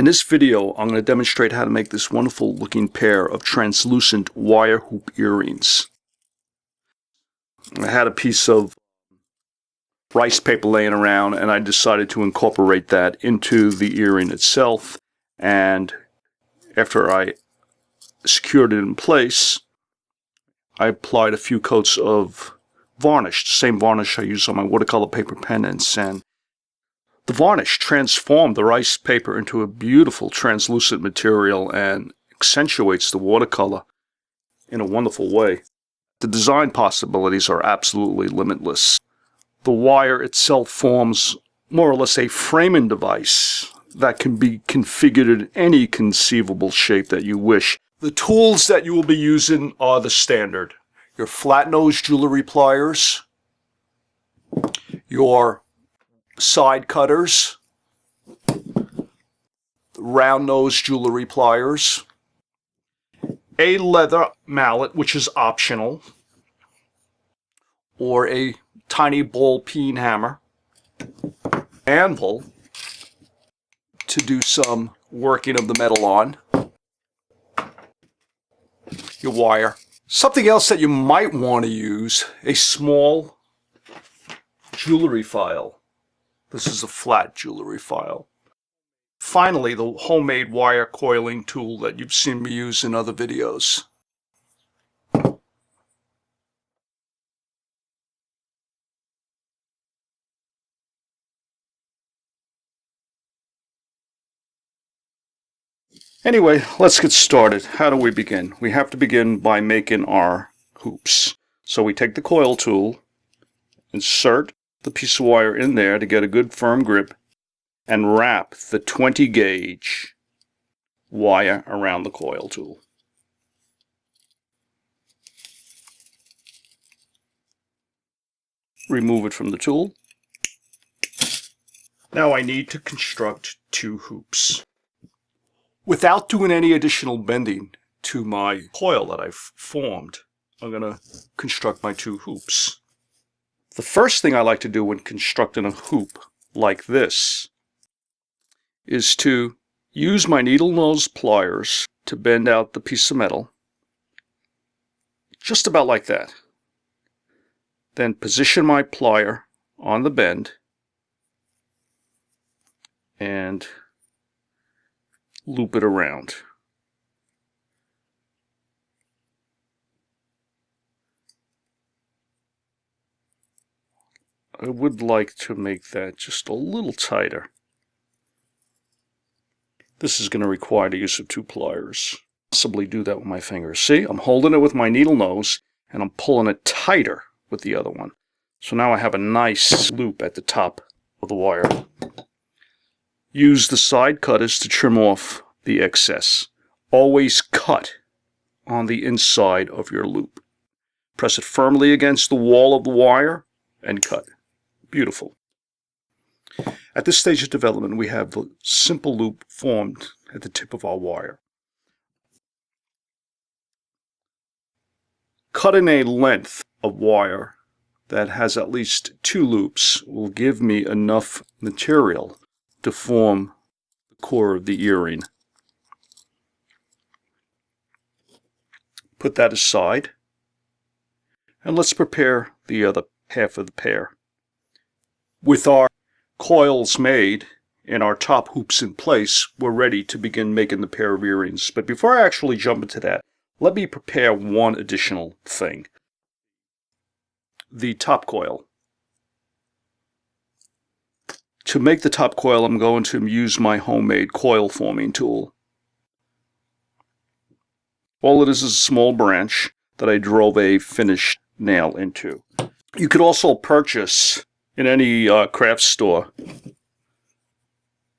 In this video, I'm going to demonstrate how to make this wonderful looking pair of translucent wire hoop earrings. I had a piece of rice paper laying around and I decided to incorporate that into the earring itself, and after I secured it in place, I applied a few coats of varnish, the same varnish I use on my watercolor paper pendants, and the varnish transformed the rice paper into a beautiful translucent material and accentuates the watercolor in a wonderful way. The design possibilities are absolutely limitless. The wire itself forms more or less a framing device that can be configured in any conceivable shape that you wish. The tools that you will be using are the standard: your flat nose jewelry pliers, your side cutters, round nose jewelry pliers, a leather mallet, which is optional, or a tiny ball peen hammer, anvil to do some working of the metal on, your wire. Something else that you might want to use, a small jewelry file. This is a flat jewelry file. Finally, the homemade wire coiling tool that you've seen me use in other videos. Anyway, let's get started. How do we begin? We have to begin by making our hoops. So we take the coil tool, insert the piece of wire in there to get a good firm grip, and wrap the 20 gauge wire around the coil tool. Remove it from the tool. Now I need to construct two hoops. Without doing any additional bending to my coil that I've formed, I'm going to construct my two hoops. The first thing I like to do when constructing a hoop like this is to use my needle nose pliers to bend out the piece of metal, just about like that. Then position my plier on the bend and loop it around. I would like to make that just a little tighter. This is going to require the use of two pliers. Possibly do that with my fingers. See, I'm holding it with my needle nose and I'm pulling it tighter with the other one. So now I have a nice loop at the top of the wire. Use the side cutters to trim off the excess. Always cut on the inside of your loop. Press it firmly against the wall of the wire and cut. Beautiful. At this stage of development, we have the simple loop formed at the tip of our wire. Cutting a length of wire that has at least two loops will give me enough material to form the core of the earring. Put that aside, and let's prepare the other half of the pair. With our coils made and our top hoops in place, we're ready to begin making the pair of earrings. But before I actually jump into that, let me prepare one additional thing. The top coil. To make the top coil, I'm going to use my homemade coil forming tool. All it is a small branch that I drove a finished nail into. You could also purchase in any craft store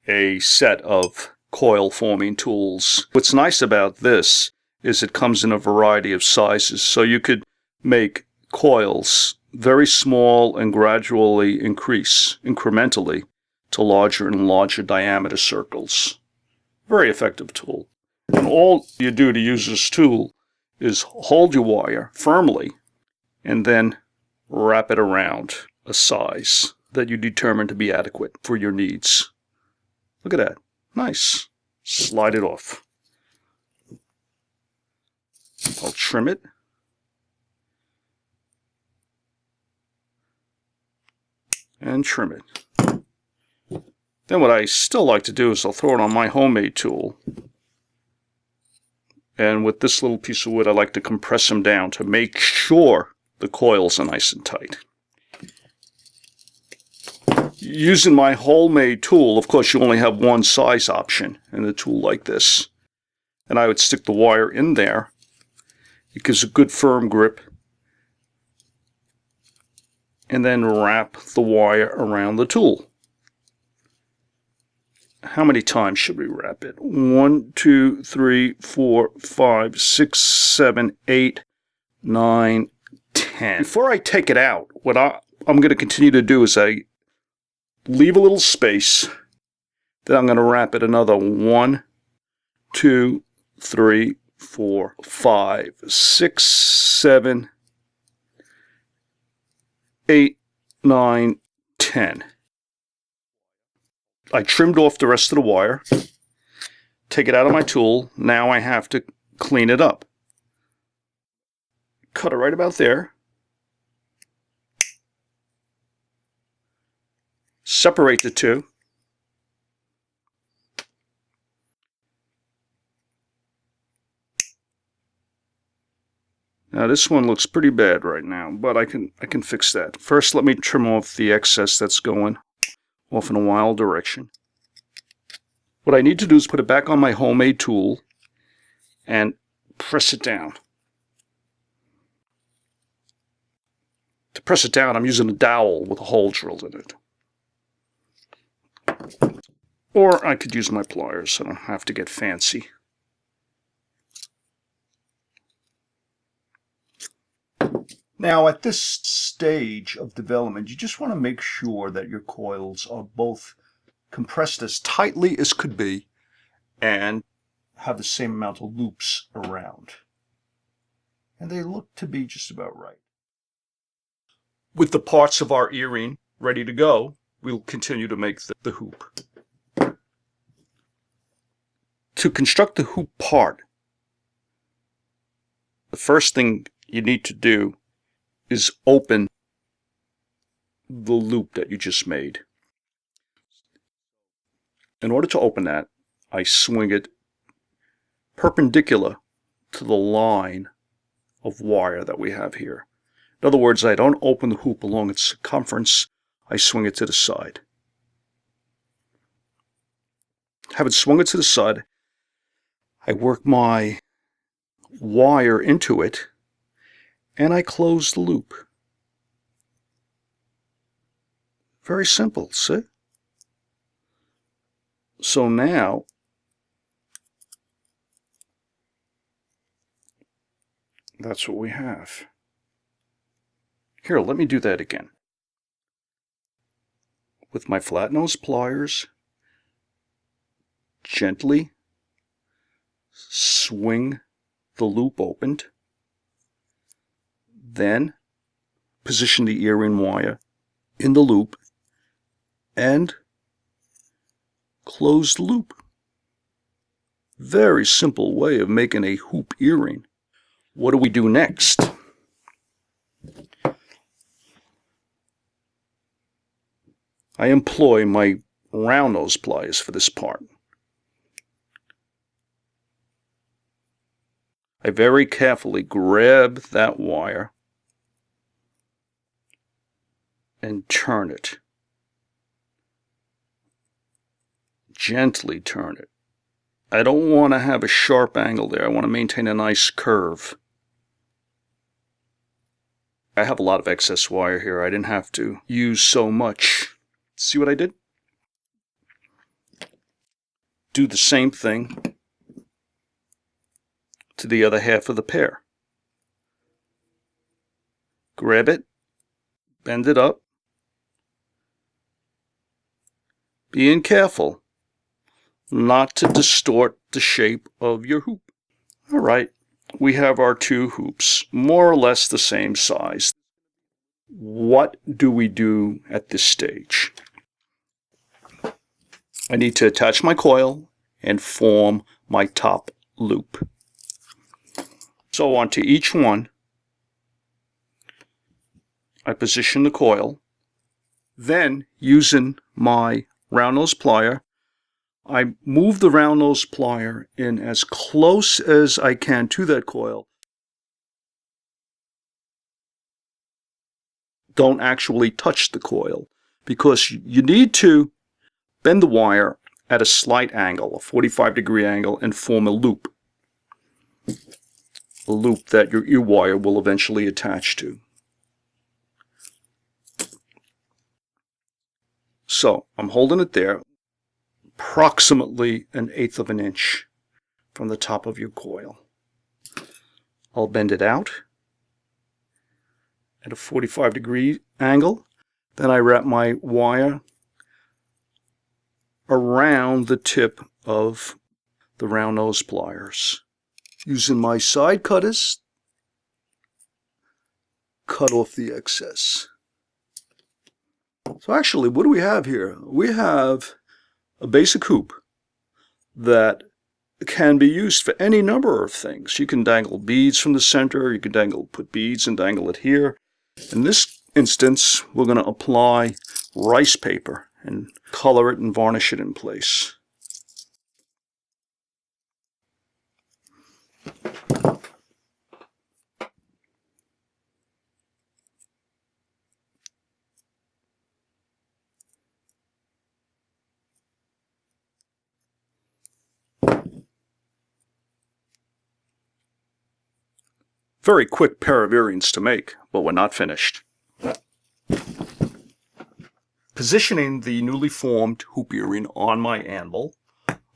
a set of coil forming tools. What's nice about this is it comes in a variety of sizes, so you could make coils very small and gradually increase incrementally to larger and larger diameter circles. Very effective tool. And all you do to use this tool is hold your wire firmly and then wrap it around a size that you determine to be adequate for your needs. Look at that. Nice. slide it off. I'll trim it. And trim it. Then what I still like to do is I'll throw it on my homemade tool. And with this little piece of wood, I like to compress them down to make sure the coils are nice and tight. Using my homemade tool, of course, you only have one size option in a tool like this. And I would stick the wire in there. It gives a good firm grip. And then wrap the wire around the tool. How many times should we wrap it? 1, 2, 3, 4, 5, 6, 7, 8, 9, 10. Before I take it out, what I'm going to continue to do is I leave a little space. Then I'm going to wrap it another 1, 2, 3, 4, 5, 6, 7, 8, 9, 10. I trimmed off the rest of the wire. Take it out of my tool. Now I have to clean it up. Cut it right about there. Separate the two. Now this one looks pretty bad right now, but I can fix that. First, let me trim off the excess that's going off in a wild direction. What I need to do is put it back on my homemade tool and press it down. To press it down, I'm using a dowel with a hole drilled in it. Or I could use my pliers, so I don't have to get fancy. Now, at this stage of development, you just want to make sure that your coils are both compressed as tightly as could be and have the same amount of loops around. And they look to be just about right. With the parts of our earring ready to go, we'll continue to make the hoop. To construct the hoop part, the first thing you need to do is open the loop that you just made. In order to open that, I swing it perpendicular to the line of wire that we have here. In other words, I don't open the hoop along its circumference, I swing it to the side. Having swung it to the side, I work my wire into it and I close the loop. Very simple, see? So now, that's what we have. Here, let me do that again. With my flat nose pliers, gently swing the loop opened, then position the earring wire in the loop and close the loop. Very simple way of making a hoop earring. What do we do next? I employ my round nose pliers for this part. I very carefully grab that wire and turn it. Gently turn it. I don't want to have a sharp angle there. I want to maintain a nice curve. I have a lot of excess wire here. I didn't have to use so much. See what I did? Do the same thing to the other half of the pair. Grab it, bend it up, being careful not to distort the shape of your hoop. Alright, we have our two hoops, more or less the same size. What do we do at this stage? I need to attach my coil and form my top loop. So onto each one, I position the coil. Then, using my round nose plier, I move the round nose plier in as close as I can to that coil. Don't actually touch the coil, because you need to bend the wire at a slight angle, a 45-degree angle, and form a loop that your ear wire will eventually attach to. So I'm holding it there, approximately 1/8 of an inch from the top of your coil. I'll bend it out at a 45-degree angle. Then I wrap my wire around the tip of the round nose pliers. Using my side cutters, cut off the excess. So actually, what do we have here? We have a basic hoop that can be used for any number of things. You can dangle beads from the center, you can put beads and dangle it here. In this instance, we're going to apply rice paper and color it and varnish it in place. Very quick pair of earrings to make, but we're not finished. Positioning the newly formed hoop earring on my anvil,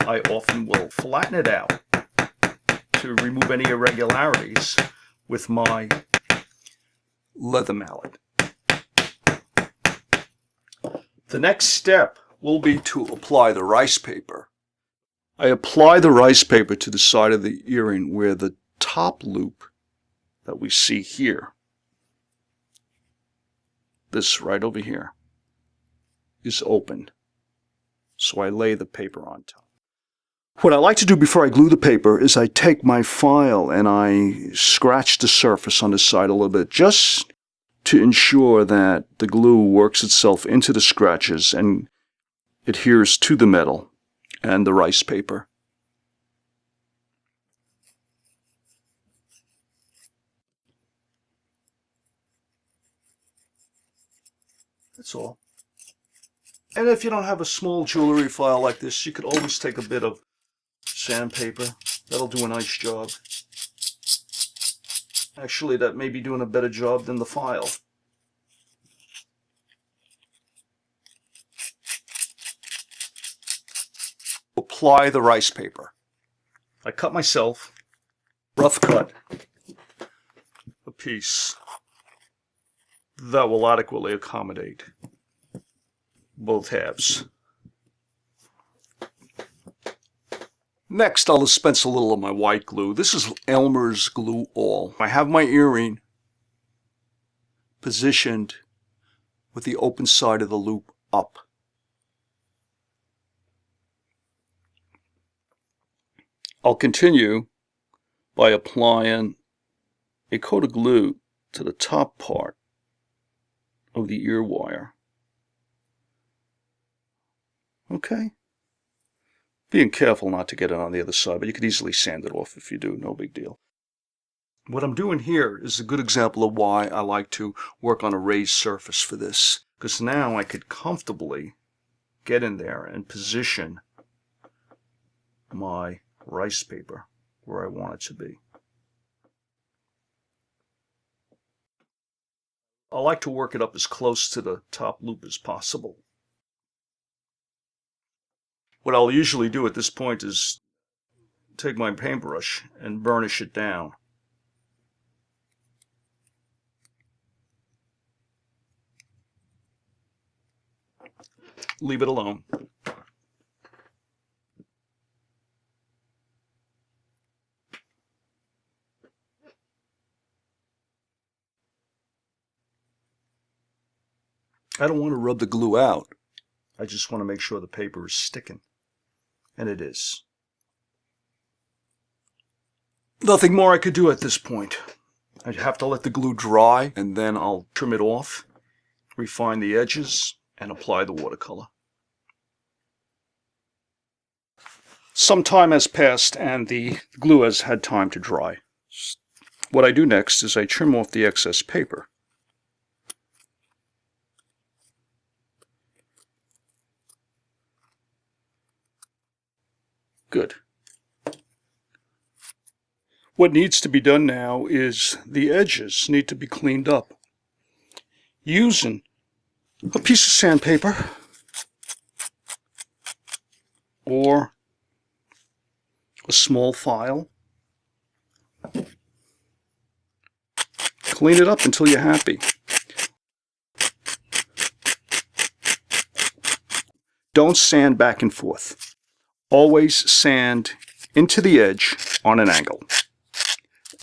I often will flatten it out to remove any irregularities with my leather mallet. The next step will be to apply the rice paper. I apply the rice paper to the side of the earring where the top loop that we see here, this right over here, is open. So I lay the paper on top. What I like to do before I glue the paper is I take my file and I scratch the surface on the side a little bit, just to ensure that the glue works itself into the scratches and adheres to the metal and the rice paper. That's all. And if you don't have a small jewelry file like this, you could always take a bit of sandpaper. That'll do a nice job. Actually, that may be doing a better job than the file. Apply the rice paper. I cut myself, rough cut, a piece that will adequately accommodate both halves. Next, I'll dispense a little of my white glue. This is Elmer's Glue All. I have my earring positioned with the open side of the loop up. I'll continue by applying a coat of glue to the top part of the ear wire. Okay? Being careful not to get it on the other side, but you could easily sand it off if you do, no big deal. What I'm doing here is a good example of why I like to work on a raised surface for this, because now I could comfortably get in there and position my rice paper where I want it to be. I like to work it up as close to the top loop as possible. What I'll usually do at this point is take my paintbrush and burnish it down. Leave it alone. I don't want to rub the glue out. I just want to make sure the paper is sticking. And it is. Nothing more I could do at this point. I have to let the glue dry, and then I'll trim it off, refine the edges, and apply the watercolor. Some time has passed and the glue has had time to dry. What I do next is I trim off the excess paper. Good. What needs to be done now is the edges need to be cleaned up. Using a piece of sandpaper or a small file. Clean it up until you're happy. Don't sand back and forth. Always sand into the edge on an angle.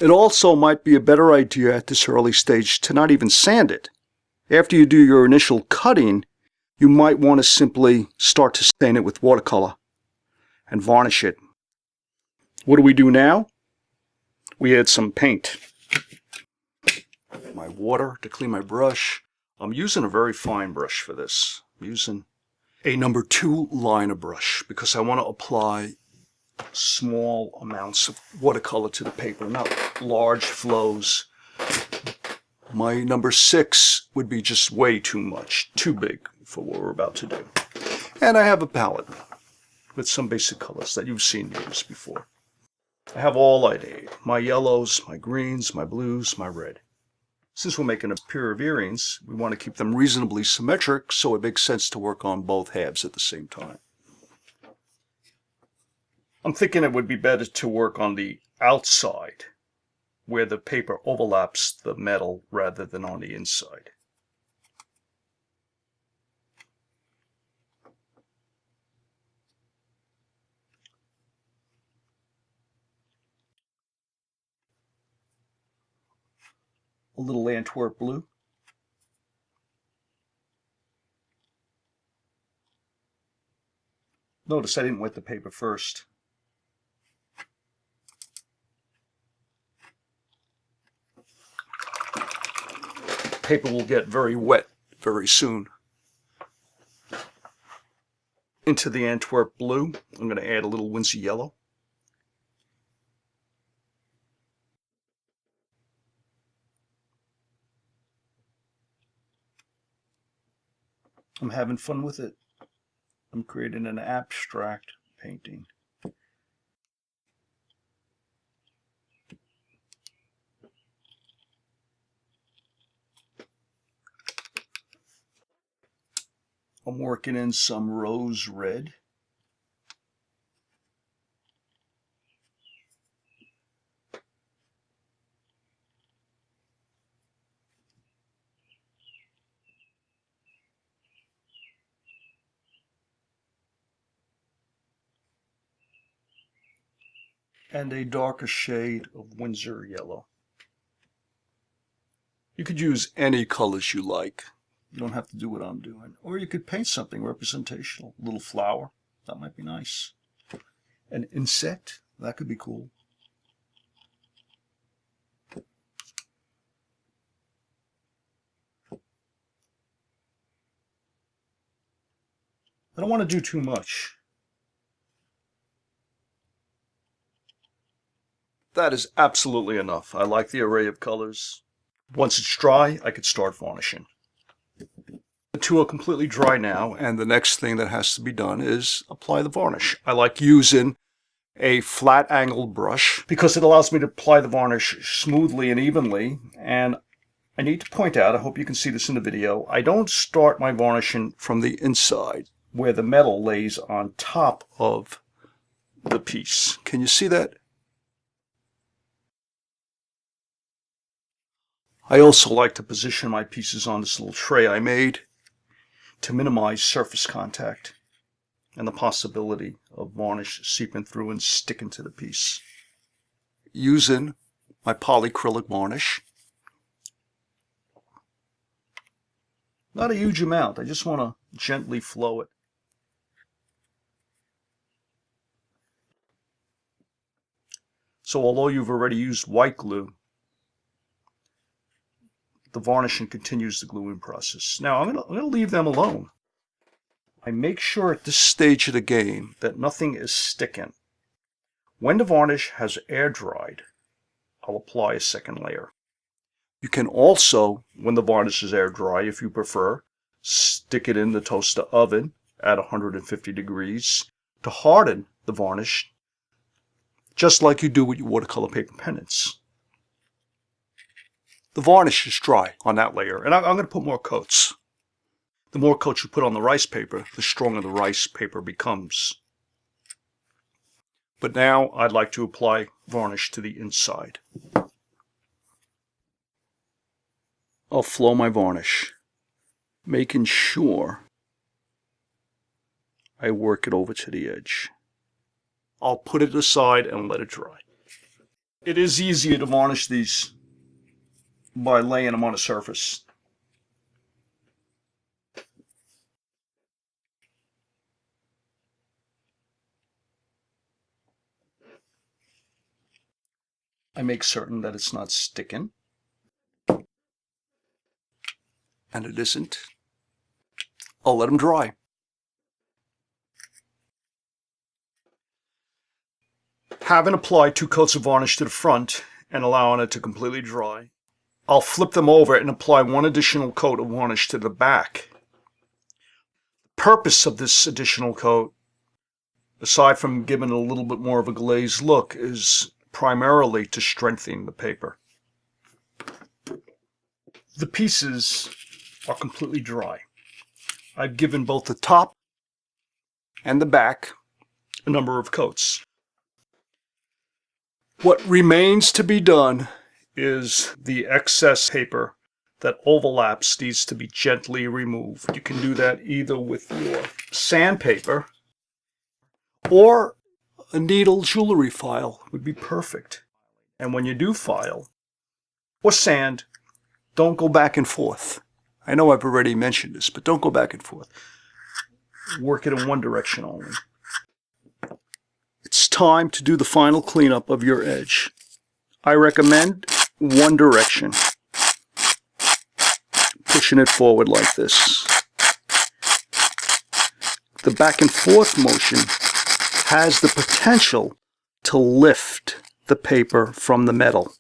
It also might be a better idea at this early stage to not even sand it. After you do your initial cutting, you might want to simply start to stain it with watercolor and varnish it. What do we do now? We add some paint. My water to clean my brush. I'm using a very fine brush for this. I'm using a number 2 liner brush because I want to apply small amounts of watercolor to the paper, not large flows. My number 6 would be just way too much, too big for what we're about to do. And I have a palette with some basic colors that you've seen used before. I have all I need. My yellows, my greens, my blues, my red. Since we're making a pair of earrings, we want to keep them reasonably symmetric, so it makes sense to work on both halves at the same time. I'm thinking it would be better to work on the outside, where the paper overlaps the metal, rather than on the inside. A little Antwerp blue. Notice I didn't wet the paper first. Paper will get very wet very soon. Into the Antwerp blue, I'm going to add a little Winsor yellow. I'm having fun with it. I'm creating an abstract painting. I'm working in some rose red. And a darker shade of Winsor yellow. You could use any colors you like. You don't have to do what I'm doing. Or you could paint something representational. A little flower, that might be nice. An insect, that could be cool. I don't want to do too much. That is absolutely enough. I like the array of colors. Once it's dry, I could start varnishing. The two are completely dry now, and the next thing that has to be done is apply the varnish. I like using a flat angled brush because it allows me to apply the varnish smoothly and evenly. And I need to point out, I hope you can see this in the video, I don't start my varnishing from the inside where the metal lays on top of the piece. Can you see that? I also like to position my pieces on this little tray I made to minimize surface contact and the possibility of varnish seeping through and sticking to the piece. Using my polyacrylic varnish. Not a huge amount, I just want to gently flow it. So although you've already used white glue, the varnishing continues the gluing process. Now I'm gonna leave them alone. I make sure at this stage of the game that nothing is sticking. When the varnish has air dried, I'll apply a second layer. You can also, when the varnish is air dry, if you prefer, stick it in the toaster oven at 150 degrees to harden the varnish, just like you do with your watercolor paper pennants. The varnish is dry on that layer, and I'm going to put more coats. The more coats you put on the rice paper, the stronger the rice paper becomes. But now I'd like to apply varnish to the inside. I'll flow my varnish, making sure I work it over to the edge. I'll put it aside and let it dry. It is easier to varnish these by laying them on a surface. I make certain that it's not sticking. And it isn't. I'll let them dry. Having applied 2 coats of varnish to the front and allowing it to completely dry, I'll flip them over and apply 1 additional coat of varnish to the back. The purpose of this additional coat, aside from giving it a little bit more of a glazed look, is primarily to strengthen the paper. The pieces are completely dry. I've given both the top and the back a number of coats. What remains to be done is the excess paper that overlaps needs to be gently removed. You can do that either with your sandpaper or a needle jewelry file would be perfect. And when you do file or sand, don't go back and forth. I know I've already mentioned this, but don't go back and forth. Work it in one direction only. It's time to do the final cleanup of your edge. I recommend one direction. Pushing it forward like this. The back and forth motion has the potential to lift the paper from the metal.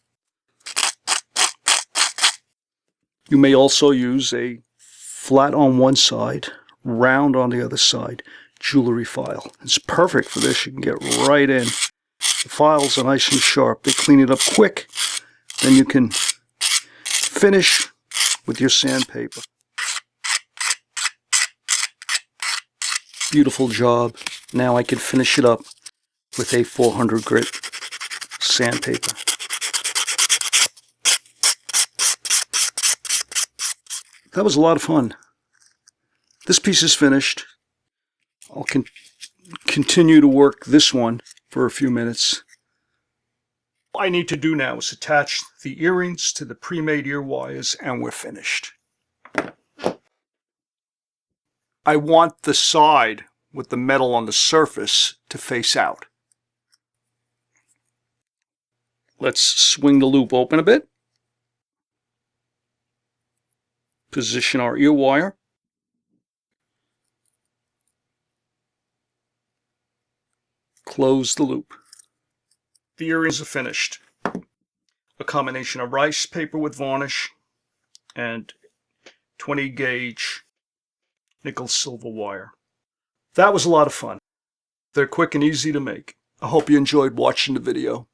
You may also use a flat on one side, round on the other side jewelry file. It's perfect for this. You can get right in. The files are nice and sharp. They clean it up quick. Then you can finish with your sandpaper. Beautiful job. Now I can finish it up with a 400 grit sandpaper. That was a lot of fun. This piece is finished. I'll continue to work this one for a few minutes. All I need to do now is attach the earrings to the pre-made ear wires and we're finished. I want the side with the metal on the surface to face out. Let's swing the loop open a bit. Position our ear wire. Close the loop. The earrings are finished. A combination of rice paper with varnish and 20 gauge nickel silver wire. That was a lot of fun. They're quick and easy to make. I hope you enjoyed watching the video.